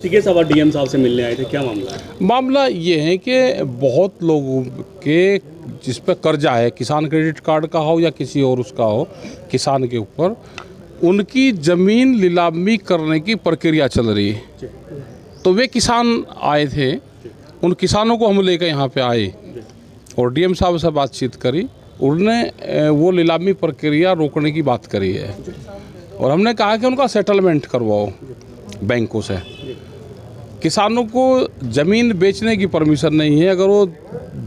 ठीक है साहब, डीएम साहब से मिलने आए थे, क्या मामला है? मामला ये है कि बहुत लोगों के जिस पे कर्जा है, किसान क्रेडिट कार्ड का हो या किसी और उसका हो, किसान के ऊपर उनकी ज़मीन नीलामी करने की प्रक्रिया चल रही है। तो वे किसान आए थे, उन किसानों को हम लेकर यहाँ पे आए और डीएम साहब से बातचीत करी। उन्होंने वो नीलामी प्रक्रिया रोकने की बात करी है और हमने कहा कि उनका सेटलमेंट करवाओ बैंकों से। किसानों को ज़मीन बेचने की परमिशन नहीं है। अगर वो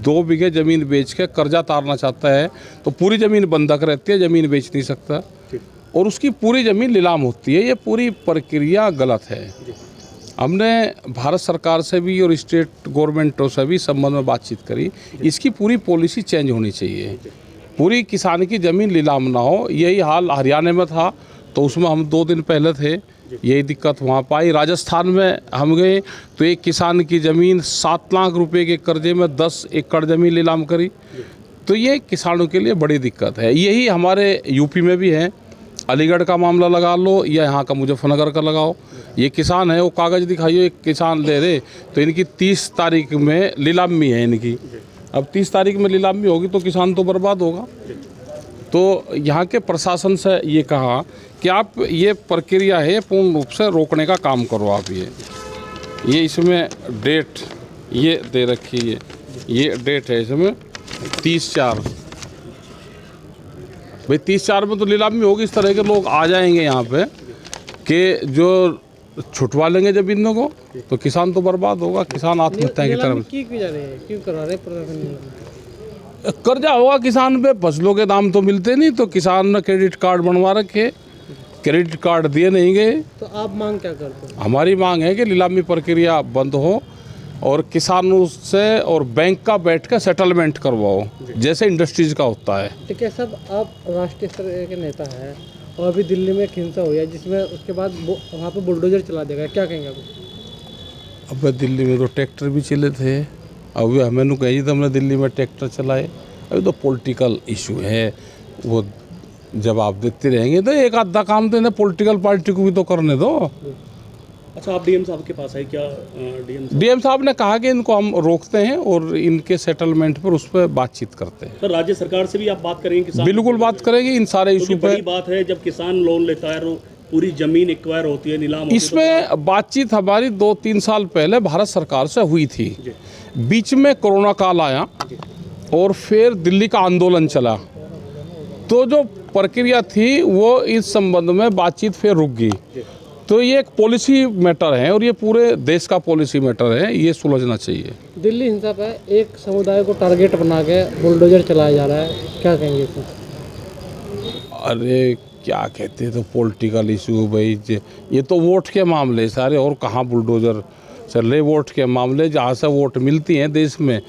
2 बीघे ज़मीन बेच के कर्जा तारना चाहता है तो पूरी ज़मीन बंधक रहती है, ज़मीन बेच नहीं सकता और उसकी पूरी ज़मीन नीलाम होती है। ये पूरी प्रक्रिया गलत है। हमने भारत सरकार से भी और स्टेट गवर्नमेंटों से भी संबंध में बातचीत करी। इसकी पूरी पॉलिसी चेंज होनी चाहिए। पूरी किसान की ज़मीन नीलाम ना हो। यही हाल हरियाणा में था तो उसमें हम 2 दिन पहले थे, यही दिक्कत वहाँ पाई। राजस्थान में हम गए तो एक किसान की ज़मीन 7 लाख रुपए के कर्जे में 10 एकड़ ज़मीन नीलाम करी। तो ये किसानों के लिए बड़ी दिक्कत है। यही हमारे यूपी में भी है। अलीगढ़ का मामला लगा लो या यहाँ का मुजफ्फरनगर का लगाओ। ये किसान है, वो कागज़ दिखाइए, एक किसान ले रहे तो इनकी 30 तारीख में नीलामी है इनकी। अब 30 तारीख में नीलामी होगी तो किसान तो बर्बाद होगा। तो यहाँ के प्रशासन से ये कहा कि आप ये प्रक्रिया है पूर्ण रूप से रोकने का काम करो आप। ये इसमें डेट ये दे रखी है, ये डेट है इसमें 30/4। भाई 30/4 में तो नीलामी होगी। इस तरह के लोग आ जाएंगे यहाँ पे कि जो छुटवा लेंगे ज़मीनों को तो किसान तो बर्बाद होगा। किसान आत्महत्या की तरफ क्यों करा रहे प्रशासन? कर्जा होगा किसान पे, फसलों के दाम तो मिलते नहीं तो किसान ने क्रेडिट कार्ड बनवा रखे, क्रेडिट कार्ड दिए नहीं गए। तो आप मांग क्या करते हो? हमारी मांग है कि नीलामी प्रक्रिया बंद हो और किसानों से और बैंक का बैठ कर सेटलमेंट करवाओ जैसे इंडस्ट्रीज का होता है। ठीक है साहब, आप राष्ट्रीय स्तर के नेता हैं और अभी दिल्ली में एक हिंसा हुई है जिसमें उसके बाद वहाँ पे बुलडोजर चला देगा, क्या कहेंगे आप? अब दिल्ली में तो ट्रैक्टर भी चले थे। अभी हमें नु कही तो हमने दिल्ली में ट्रैक्टर चलाए। अभी तो पॉलिटिकल इशू है, वो जवाब देते रहेंगे तो एक आधा काम तो इन्हें पॉलिटिकल पार्टी को भी तो करने दो। अच्छा, आप डीएम साहब के पास आए, क्या डीएम साहब ने कहा कि इनको हम रोकते हैं और इनके सेटलमेंट पर उस पर बातचीत करते हैं। सर, राज्य सरकार से भी आप बात करेंगे? किसान बिल्कुल बात करेंगे इन सारे इशू पे। बड़ी बात है जब किसान लोन लेता है, पूरी जमीन एक्वायर होती है, नीलाम होती है। इसमें बातचीत हमारी 2-3 साल पहले भारत सरकार से हुई थी। बीच में कोरोना काल आया और फिर दिल्ली का आंदोलन चला तो जो प्रक्रिया थी वो इस संबंध में बातचीत फिर रुक गई। तो ये एक पॉलिसी मैटर है और ये पूरे देश का पॉलिसी मैटर है, ये सुलझना चाहिए। दिल्ली हिंसा पे एक समुदाय को टारगेट बना के बुलडोजर चलाया जा रहा है, क्या कहेंगे इसमें? अरे क्या कहते हैं, तो पॉलिटिकल इशू भाई, ये तो वोट के मामले सारे, और कहाँ बुलडोजर चल रहे। वोट के मामले, जहाँ से वोट मिलती हैं देश में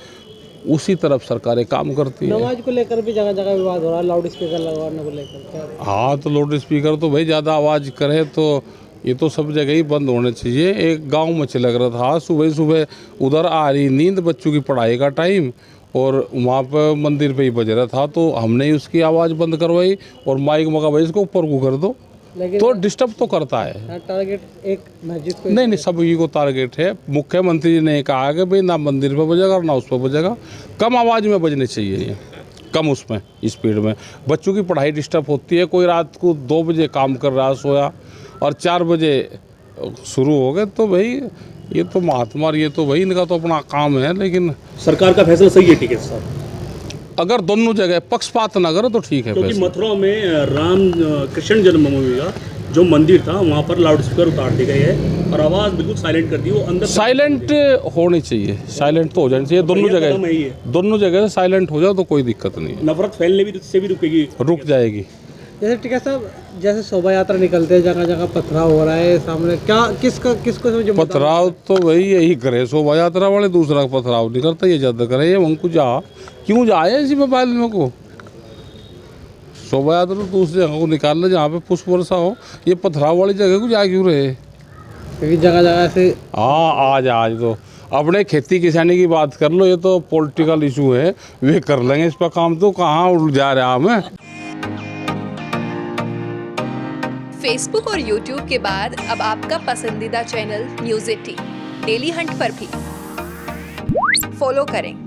उसी तरफ सरकारें काम करती हैं। नमाज को लेकर भी जगह जगह विवाद हो रहा है, लाउड स्पीकर लगवाने को लेकर। हाँ, तो लाउड स्पीकर तो भाई ज़्यादा आवाज़ करे तो ये तो सब जगह ही बंद होने चाहिए। एक गांव में लग रहा था, सुबह सुबह उधर आ रही नींद, बच्चों की पढ़ाई का टाइम, और वहाँ पर मंदिर पे ही बज रहा था तो हमने ही उसकी आवाज़ बंद करवाई और माइक मगा भाई इसको ऊपर को कर दो। तो डिस्टर्ब तो करता है। टारगेट एक मस्जिद को नहीं, सभी को टारगेट है। मुख्यमंत्री जी ने कहा कि भाई ना मंदिर पे बजेगा ना उस पर बजेगा, कम आवाज़ में बजने चाहिए, ये कम उसमें स्पीड में। बच्चों की पढ़ाई डिस्टर्ब होती है। कोई रात को 2 बजे काम कर रहा सोया और 4 बजे शुरू हो गए तो भाई ये तो महात्मा, ये तो भाई इनका तो अपना काम है। लेकिन सरकार का फैसला सही है, ठीक है साहब? अगर दोनों जगह पक्षपात न करे तो ठीक है। क्योंकि मथुरा में राम कृष्ण जन्मभूमि का जो मंदिर था वहाँ पर लाउड स्पीकर उतार दिए गए हैं और आवाज़ बिल्कुल साइलेंट कर दी। वो अंदर साइलेंट होनी चाहिए, साइलेंट तो हो जानी चाहिए दोनों जगह से साइलेंट हो जाए तो कोई दिक्कत नहीं है। नफरत फैलने से भी रुकेगी, रुक जाएगी। जैसे ठीक है साहब, जैसे शोभा यात्रा निकलते हैं, जगह जगह पथराव हो रहा है सामने, क्या किसको पथराव तो वही यही करे शोभा यात्रा वाले, दूसरा पथराव नहीं करता। ये ज्यादा करे, ये उनको क्यों जाए इसी मोबाइल में को। शोभा यात्रा दूसरी जगह को निकाल ले जहाँ पे पुष्प वर्षा हो, ये पथराव वाली जगह को जा क्यों रहे? क्योंकि जगह जगह से हाँ, आज तो अपने खेती किसानी की बात कर लो, ये तो पॉलिटिकल इशू है, वे कर लेंगे इस पर काम। तो कहाँ उड़ जा रहा हमें। फेसबुक और यूट्यूब के बाद अब आपका पसंदीदा चैनल न्यूज़ 18 डेली हंट पर भी फॉलो करें।